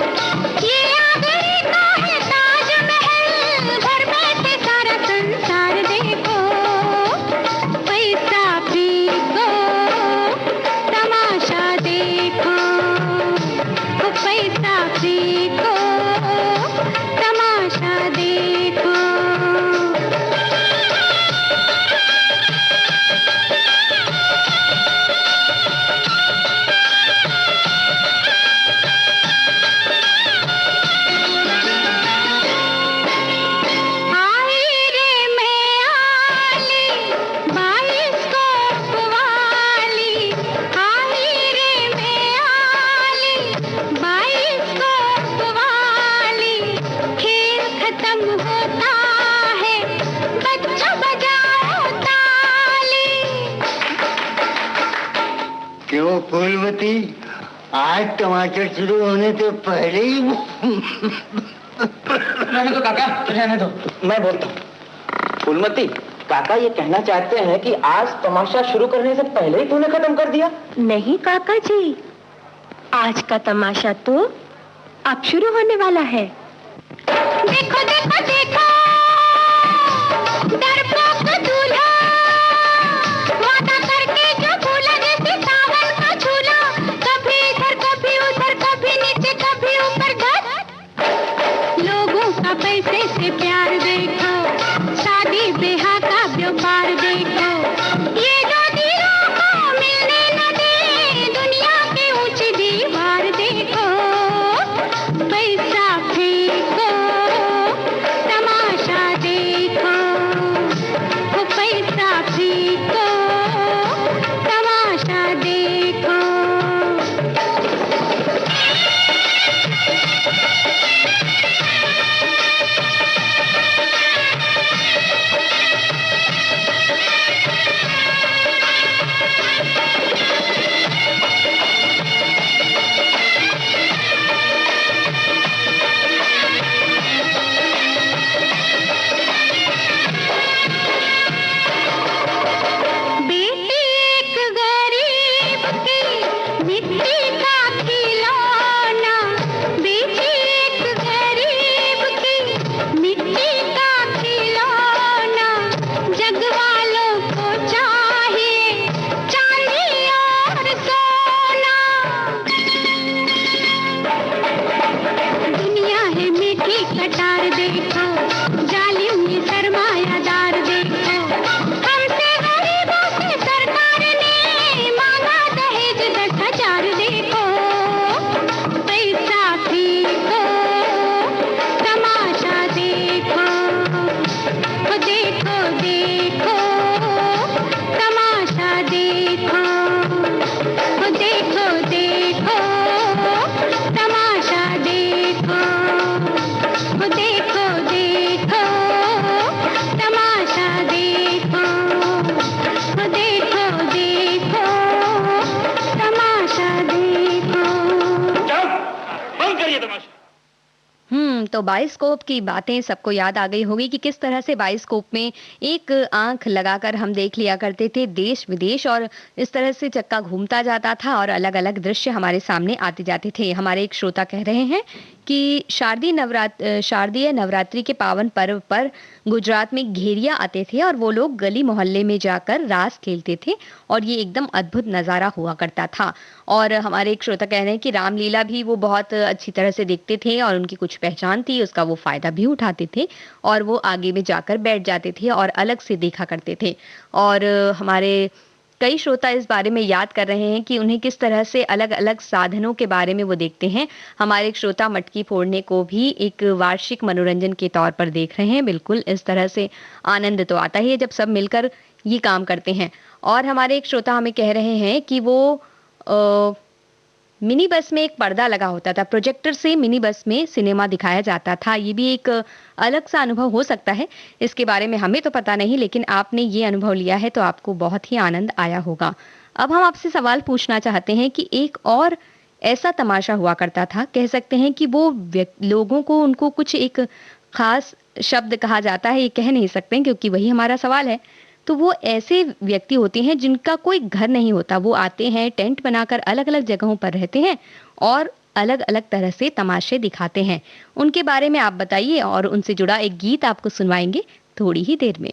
खत्म होता है, बच्चों बजाओ ताली। क्यों फूलवती, आज टमाटर शुरू होने से पहले ही रहने दो काका, रहने दो, मैं बोलता हूँ। फूलमती, काका ये कहना चाहते हैं कि आज तमाशा शुरू करने से पहले ही तूने खत्म कर दिया? नहीं काका जी, आज का तमाशा तो अब शुरू होने वाला है। देखो देखो देखो, डरपोक दूल्हा, वादा करके जो भूला जैसे सावन का झूला, कभी इधर कभी उधर, कभी नीचे कभी ऊपर धर। लोगों का पैसे से प्यार देखो, शादी ब्याह का व्यापार देखो, ये जो दिलों को मिलने न दे, दुनिया की ऊंची दीवार देखो। पैसा फेंको, तमाशा देखो, वो पैसा फेंको, तमाशा देखो। बेटी एक गरीब की मिट्टी का खिलौना, बेटी एक गरीब की मिट्टी का खिलौना, जग वालों को चाहिए चांदी और सोना। दुनिया है मीठी कटार देखो, जालिम में सरमायादार देखो, हमसे गरीबों से सरकार ने मांगा दहेज 10,000 देखो। पैसा फेंको, तमाशा देखो, वो देखो देखो, तमाशा देखो, वो देखो देखो, तमाशा देखो, वो देखो देखो, तमाशा देखो, वो देखो देखो, तमाशा देखो। बंद करिए तमाशा। तो बायोस्कोप की बातें सबको याद आ गई होगी कि किस तरह से बायोस्कोप में एक आंख लगाकर हम देख लिया करते थे देश विदेश, और इस तरह से चक्का घूमता जाता था और अलग अलग दृश्य हमारे सामने आते जाते थे। हमारे एक श्रोता कह रहे हैं कि शारदीय नवरात्रि के पावन पर्व पर गुजरात में घेरिया आते थे और वो लोग गली मोहल्ले में जाकर रास खेलते थे और ये एकदम अद्भुत नज़ारा हुआ करता था। और हमारे एक श्रोता कह रहे हैं कि रामलीला भी वो बहुत अच्छी तरह से देखते थे और उनकी कुछ पहचान थी, उसका वो फायदा भी उठाते थे और वो आगे में जाकर बैठ जाते थे और अलग से देखा करते थे। और हमारे कई श्रोता इस बारे में याद कर रहे हैं कि उन्हें किस तरह से अलग अलग साधनों के बारे में वो देखते हैं। हमारे एक श्रोता मटकी फोड़ने को भी एक वार्षिक मनोरंजन के तौर पर देख रहे हैं। बिल्कुल इस तरह से आनंद तो आता ही है जब सब मिलकर ये काम करते हैं। और हमारे एक श्रोता हमें कह रहे हैं कि वो मिनी बस में एक पर्दा लगा होता था, प्रोजेक्टर से मिनी बस में सिनेमा दिखाया जाता था। ये भी एक अलग सा अनुभव हो सकता है, इसके बारे में हमें तो पता नहीं, लेकिन आपने ये अनुभव लिया है तो आपको बहुत ही आनंद आया होगा। अब हम आपसे सवाल पूछना चाहते हैं कि एक और ऐसा तमाशा हुआ करता था, कह सकते हैं कि वो लोगों को उनको कुछ एक खास शब्द कहा जाता है, ये कह नहीं सकते क्योंकि वही हमारा सवाल है। तो वो ऐसे व्यक्ति होते हैं जिनका कोई घर नहीं होता, वो आते हैं टेंट बनाकर अलग अलग जगहों पर रहते हैं और अलग अलग तरह से तमाशे दिखाते हैं। उनके बारे में आप बताइए और उनसे जुड़ा एक गीत आपको सुनवाएंगे थोड़ी ही देर में।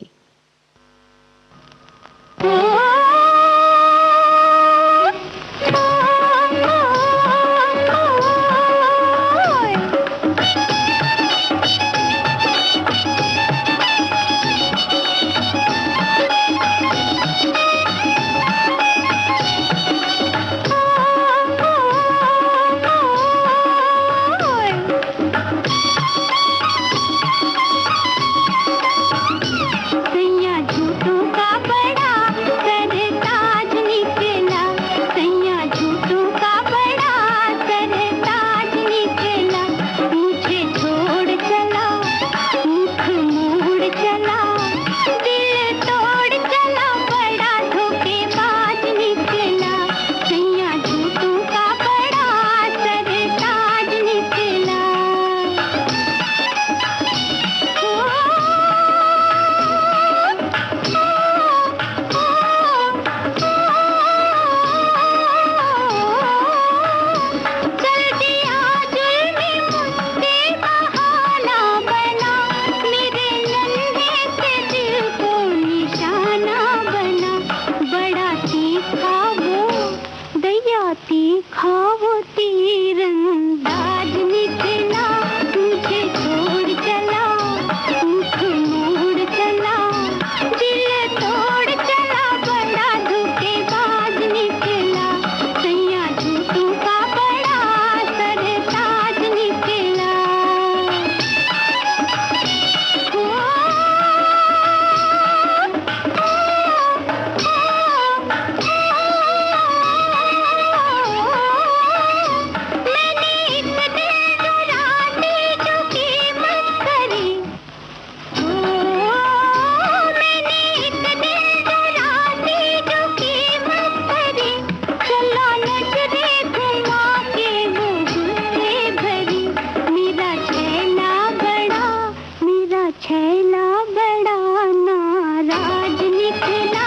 छैला बड़ा नाराज निकला,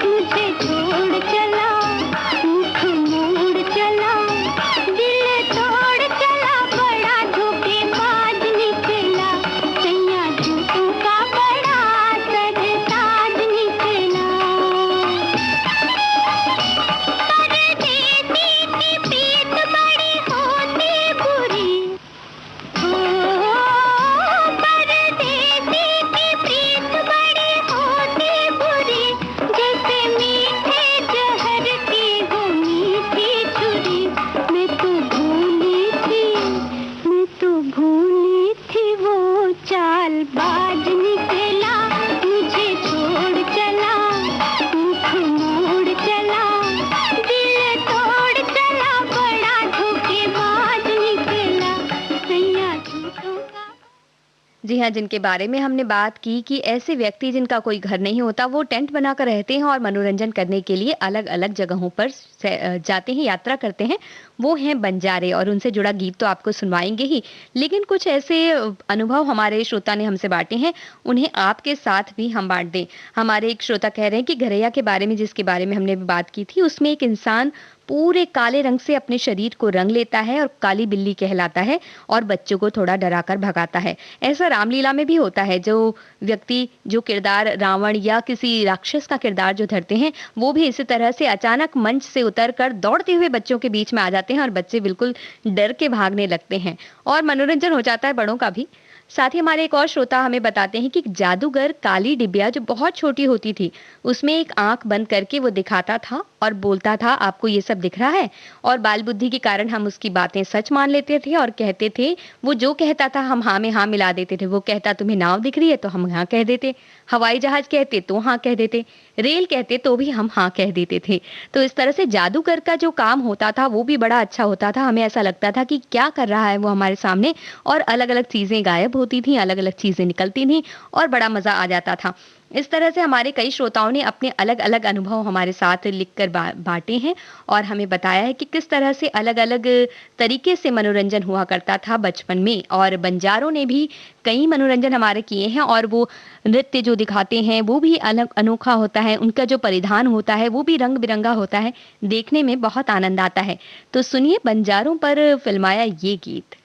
मुझे छोड़ चला, मुख मोड़ चला, दिल तोड़ चला, बड़ा धोखेबाज निकला, सैया झूठों का बड़ा सरताज निकला। परदेसी की प्रीत बड़ी होती बुरी, परदेसी की प्रीत बड़ी होती बुरी, जैसे मीठे जहर की वो मीठी छुरी। मैं तो भूली थी, मैं तो भूली थी, वो चालबाज निकला, मुझे छोड़ चला, मुख मोड़ चला, दिल तोड़ चला, बड़ा धोखेबाज निकला, सैया झूठों का। जी हाँ, जिनके बारे में हमने बात की कि ऐसे व्यक्ति जिनका कोई घर नहीं होता, वो टेंट बनाकर रहते हैं और मनोरंजन करने के लिए अलग-अलग जगहों पर जाते हैं, यात्रा करते हैं, वो हैं बंजारे। और उनसे जुड़ा गीत तो आपको सुनवाएंगे ही, लेकिन कुछ ऐसे अनुभव हमारे श्रोता ने हमसे बांटे हैं, उन्हें आपके साथ भी हम बांट दें। हमारे एक श्रोता कह रहे हैं कि घरैया के बारे में, जिसके बारे में हमने बात की थी, उसमें एक इंसान पूरे काले रंग से अपने शरीर को रंग लेता है और काली बिल्ली कहलाता है और बच्चों को थोड़ा डराकर भगाता है। ऐसा रामलीला में भी होता है। जो व्यक्ति जो किरदार रावण या किसी राक्षस का किरदार जो धरते हैं, वो भी इसी तरह से अचानक मंच से उतरकर दौड़ते हुए बच्चों के बीच में आ जाते हैं और बच्चे बिल्कुल डर के भागने लगते हैं और मनोरंजन हो जाता है बड़ों का भी। साथ ही हमारे एक और श्रोता हमें बताते हैं कि जादूगर काली डिबिया जो बहुत छोटी होती थी, उसमें एक आंख बंद करके वो दिखाता था और बोलता था, आपको ये सब दिख रहा है? और बाल बुद्धि के कारण हम उसकी बातें सच मान लेते थे और कहते थे, वो जो कहता था हम हाँ में हाँ मिला देते थे। वो कहता तुम्हें नाव दिख रही है तो हम हाँ कह देते, हवाई जहाज कहते तो हाँ कह देते, रेल कहते तो भी हम हाँ कह देते थे। तो इस तरह से जादूगर का जो काम होता था वो भी बड़ा अच्छा होता था। हमें ऐसा लगता था कि क्या कर रहा है वो हमारे सामने, और अलग अलग चीजें गायब होती थी, अलग अलग चीजें निकलती थी और बड़ा मजा आ जाता था। इस तरह से हमारे कई श्रोताओं ने अपने अलग अलग अनुभव हमारे साथ लिखकर बांटे हैं और हमें बताया है कि किस तरह से अलग अलग तरीके से मनोरंजन हुआ करता था बचपन में। और बंजारों ने भी कई मनोरंजन हमारे किए हैं और वो नृत्य जो दिखाते हैं वो भी अलग अनोखा होता है। उनका जो परिधान होता है वो भी रंग बिरंगा होता है, देखने में बहुत आनंद आता है। तो सुनिए बंजारों पर फिल्माया ये गीत।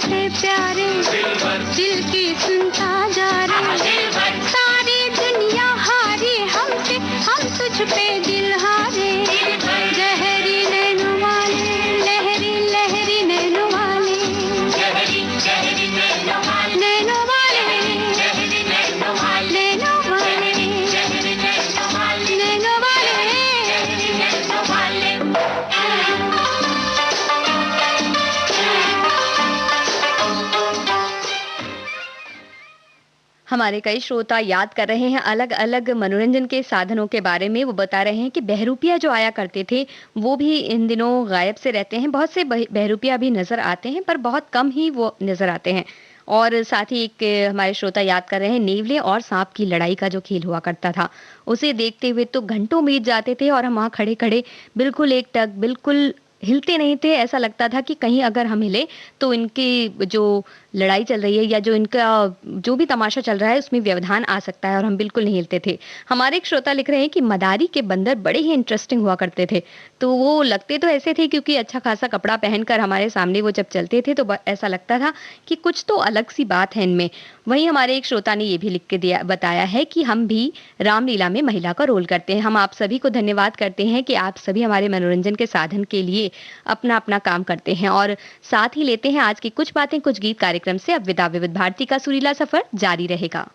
से प्यारे दिल की सुनता जा रे सारी दुनिया हारी हमसे हम तुझ पे दिल हारे गहरी नैनो वाले लहरी लहरी नैनो वाले नैनो वाले नैनो वाले नैनो वाले हमारे कई श्रोता याद कर रहे हैं अलग अलग मनोरंजन के साधनों के बारे में। वो बता रहे हैं कि बहरूपिया जो आया करते थे वो भी इन दिनों गायब से रहते हैं। बहुत से बहरूपिया भी नजर आते हैं पर बहुत कम ही वो नजर आते हैं। और साथ ही एक हमारे श्रोता याद कर रहे हैं नेवले और सांप की लड़ाई का जो खेल हुआ करता था, उसे देखते हुए तो घंटों बीत जाते थे और हम वहाँ खड़े खड़े बिल्कुल एकटक, बिल्कुल हिलते नहीं थे। ऐसा लगता था कि कहीं अगर हम हिले तो इनकी जो लड़ाई चल रही है या जो इनका जो भी तमाशा चल रहा है उसमें व्यवधान आ सकता है, और हम बिल्कुल नहीं हिलते थे। हमारे एक श्रोता लिख रहे हैं कि मदारी के बंदर बड़े ही इंटरेस्टिंग हुआ करते थे। तो वो लगते तो ऐसे थे क्योंकि अच्छा खासा कपड़ा पहनकर हमारे सामने वो जब चलते थे तो ऐसा लगता था कि कुछ तो अलग सी बात है इनमें। वहीं हमारे एक श्रोता ने ये भी लिख के दिया बताया है कि हम भी रामलीला में महिला का रोल करते हैं। हम आप सभी को धन्यवाद करते हैं कि आप सभी हमारे मनोरंजन के साधन के लिए अपना अपना काम करते हैं। और साथ ही लेते हैं आज की कुछ बातें कुछ गीत कार्यक्रम से अब विदा। विविध भारती का सुरीला सफर जारी रहेगा।